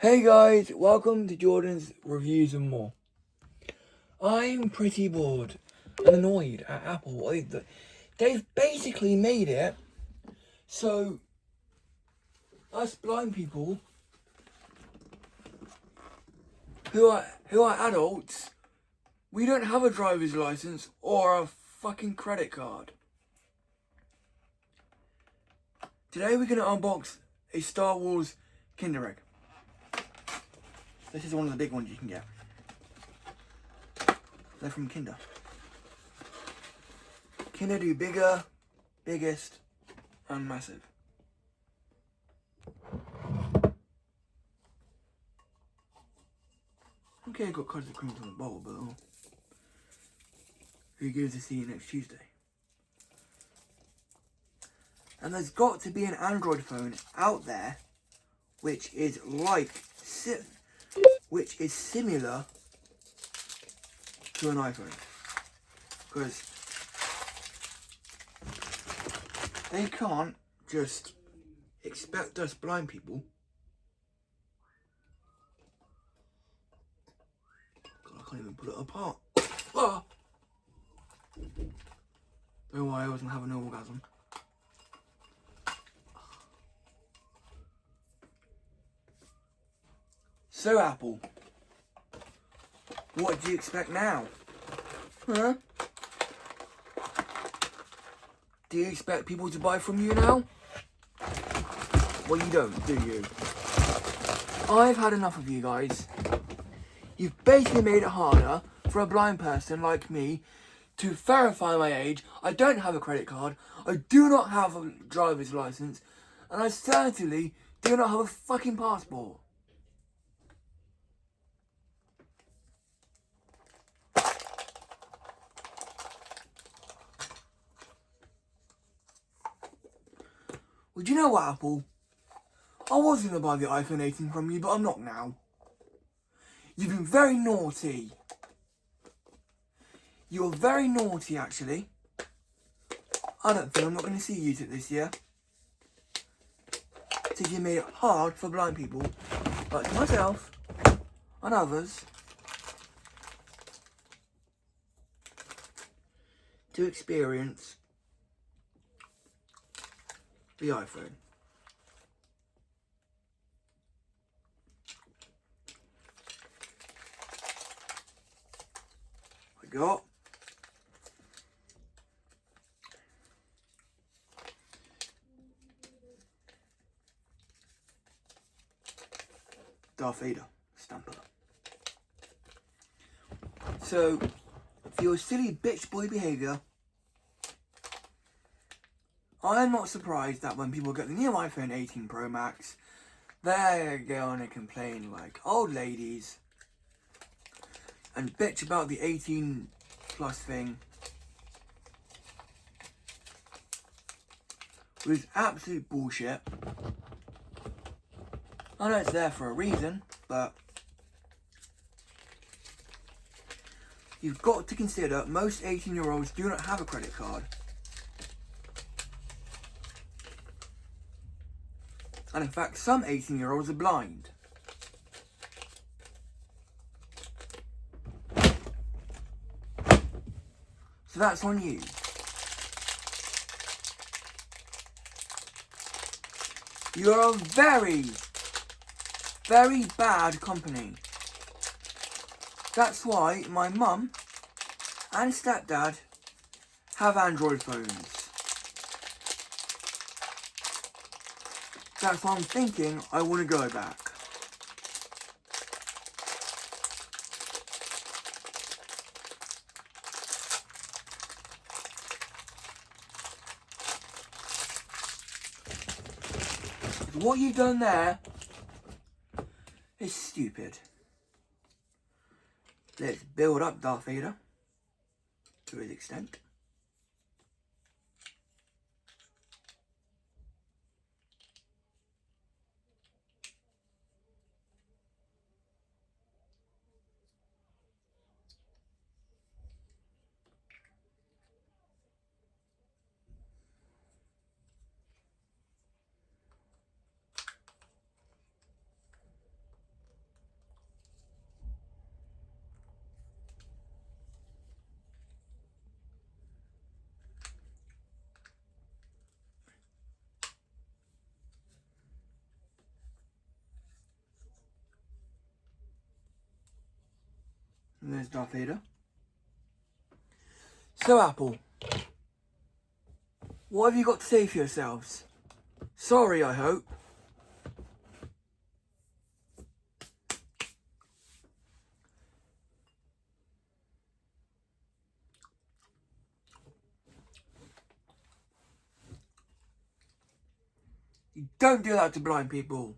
Hey guys, welcome to Jordan's Reviews and More. I'm pretty bored and annoyed at Apple. They've basically made it so us blind people who are adults, we don't have a driver's license or a fucking credit card. Today we're gonna unbox a Star Wars Kinder Egg. This is one of the big ones you can get. They're from Kinder. Kinder do bigger, biggest, and massive. Okay, I got colours of creams on the bowl, but who goes to see you next Tuesday? And there's got to be an Android phone out there which is similar to an iPhone, because they can't just expect us blind people. God, I can't even pull it apart. Ah! Don't worry, I wasn't having an orgasm. So Apple, what do you expect now? Huh? Do you expect people to buy from you now? Well, you don't, do you? I've had enough of you guys. You've basically made it harder for a blind person like me to verify my age. I don't have a credit card. I do not have a driver's license. And I certainly do not have a fucking passport. Well, do you know what, Apple? I was going to buy the iPhone 18 from you, but I'm not now. You've been very naughty. You're very naughty, actually. I don't think I'm not going to see you this year. Since you made it hard for blind people, like myself and others, to experience the iPhone. I got Darth Vader stamper. So, for your silly bitch boy behaviour, I'm not surprised that when people get the new iPhone 18 Pro Max, they're going to complain like old ladies and bitch about the 18 plus thing, which is absolute bullshit. I know it's there for a reason, but you've got to consider most 18-year-olds do not have a credit card. And in fact, some 18-year-olds are blind. So that's on you. You're a very, very bad company. That's why my mum and stepdad have Android phones. That's why I'm thinking I want to go back. What you've done there is stupid. Let's build up Darth Vader to his extent. And there's Darth Vader. So, Apple, what have you got to say for yourselves? Sorry, I hope. You don't do that to blind people.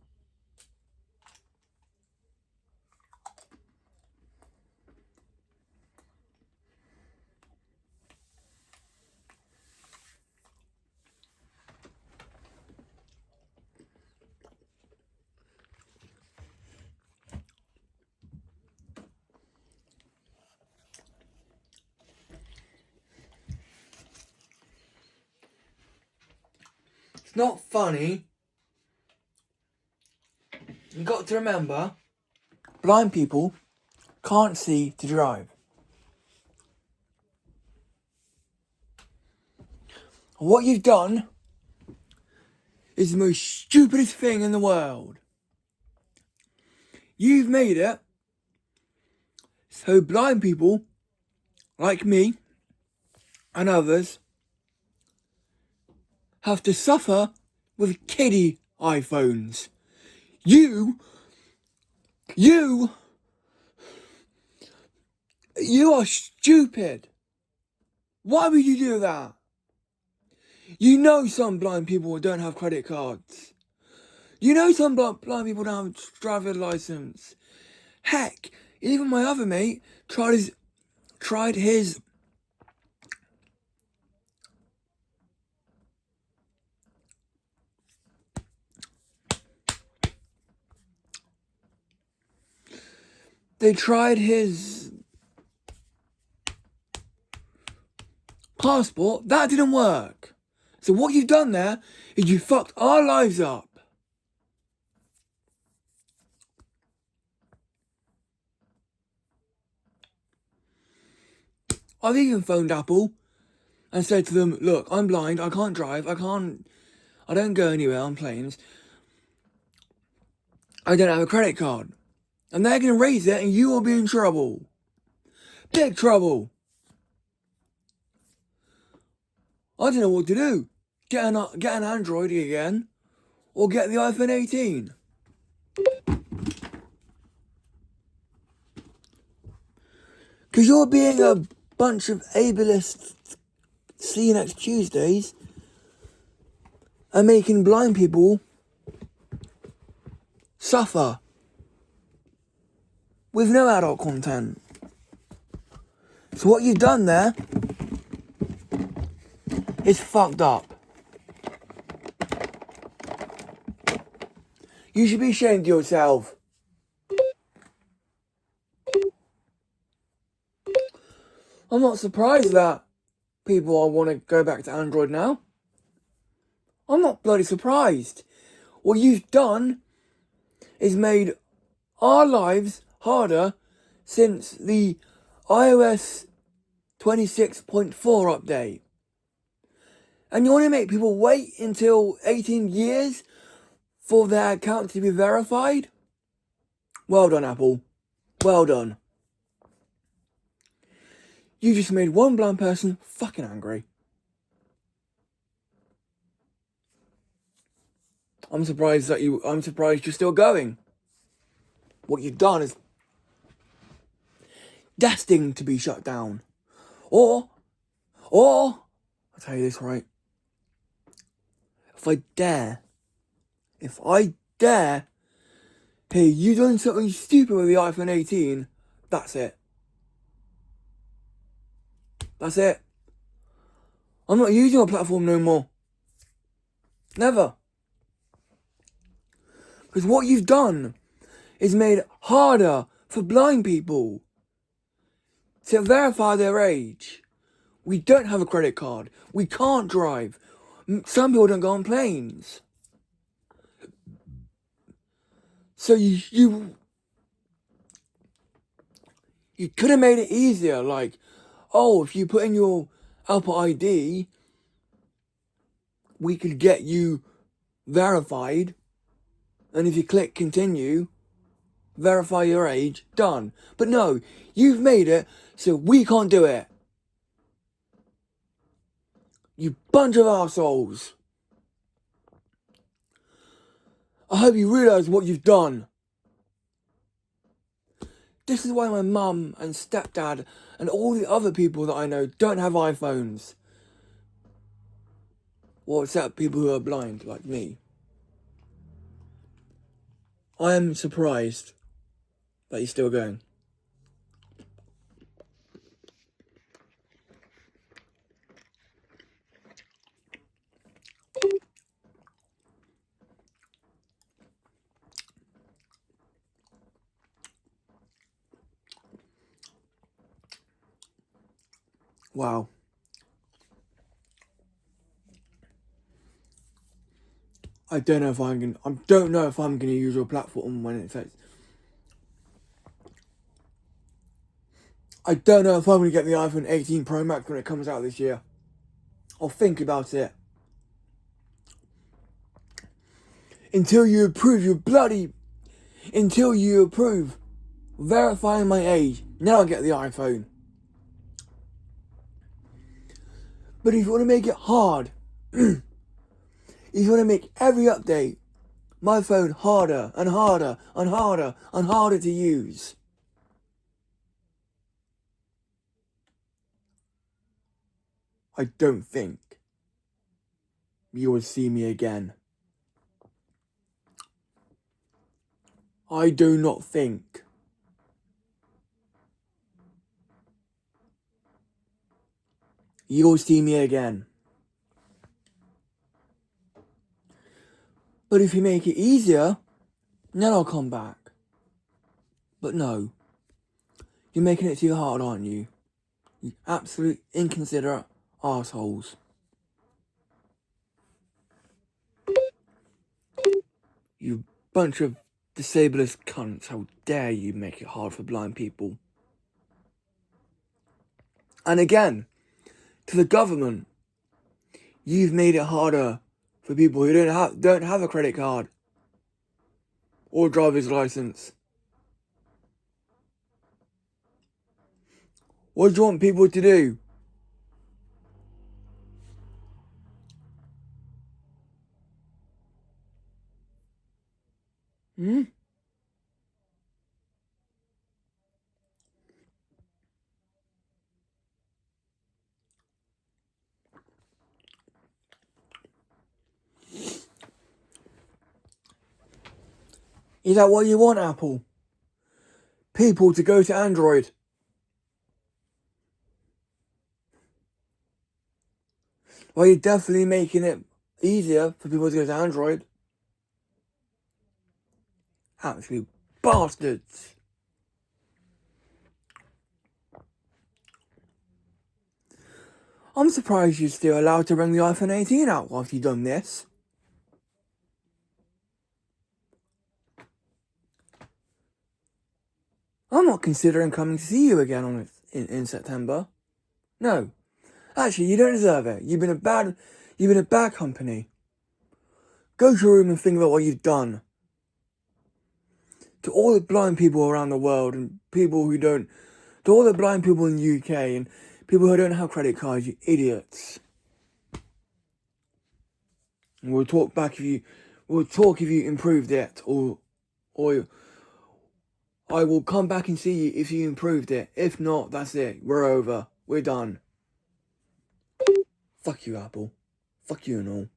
It's not funny. You've got to remember, blind people can't see to drive. What you've done is the most stupidest thing in the world. You've made it so blind people, like me and others, have to suffer with kiddie iPhones. You are stupid. Why would you do that? You know some blind people don't have credit cards. You know some blind people don't have a driver's license. Heck, even my other mate tried his passport. That didn't work. So what you've done there is you fucked our lives up. I've even phoned Apple and said to them, look, I'm blind, I can't drive, I don't go anywhere on planes. I don't have a credit card. And they're going to raise it and you will be in trouble. Big trouble. I don't know what to do. Get an Android again or get the iPhone 18. Because you're being a bunch of ableist see you next Tuesdays and making blind people suffer with no adult content. So what you've done there is fucked up. You should be ashamed of yourself. I'm not surprised that people want to go back to Android now. I'm not bloody surprised. What you've done is made our lives harder since the iOS 26.4 update. And you want to make people wait until 18 years for their account to be verified? Well done, Apple. Well done. You just made one blind person fucking angry. I'm surprised you're still going. What you've done is destined to be shut down. Or, I'll tell you this right. If I dare hear you doing something stupid with the iPhone 18, that's it. That's it. I'm not using your platform no more. Never. Because what you've done is made it harder for blind people to verify their age. We don't have a credit card. We can't drive. Some people don't go on planes. So you could have made it easier, like, oh, if you put in your Apple ID, we could get you verified, and if you click continue, verify your age, done. But no, you've made it so we can't do it. You bunch of arseholes. I hope you realise what you've done. This is why my mum and stepdad and all the other people that I know don't have iPhones. Well, except people who are blind, like me. I am surprised that you're still going. Wow. I don't know if I'm gonna use your platform when it says. I don't know if I'm gonna get the iPhone 18 Pro Max when it comes out this year. I'll think about it. Until you approve verifying my age, then I'll get the iPhone. But if you want to make it hard, if you want to make every update, my phone harder and harder and harder and harder to use, I don't think you will see me again. I do not think. You'll see me again. But if you make it easier, then I'll come back. But no. You're making it too hard, aren't you? You absolute inconsiderate arseholes. You bunch of disablest cunts. How dare you make it hard for blind people. And again, to the government, you've made it harder for people who don't have a credit card or driver's license. What do you want people to do? Is that what you want, Apple? People to go to Android? Well, you're definitely making it easier for people to go to Android. Absolute bastards. I'm surprised you're still allowed to bring the iPhone 18 out whilst you've done this. I'm not considering coming to see you again in September. No. Actually, you don't deserve it. You've been a bad company. Go to your room and think about what you've done. To all the blind people around the world and to all the blind people in the UK and people who don't have credit cards, you idiots. And we'll talk if you improved it or I will come back and see you if you improved it. If not, that's it. We're over. We're done. Fuck you, Apple. Fuck you and all.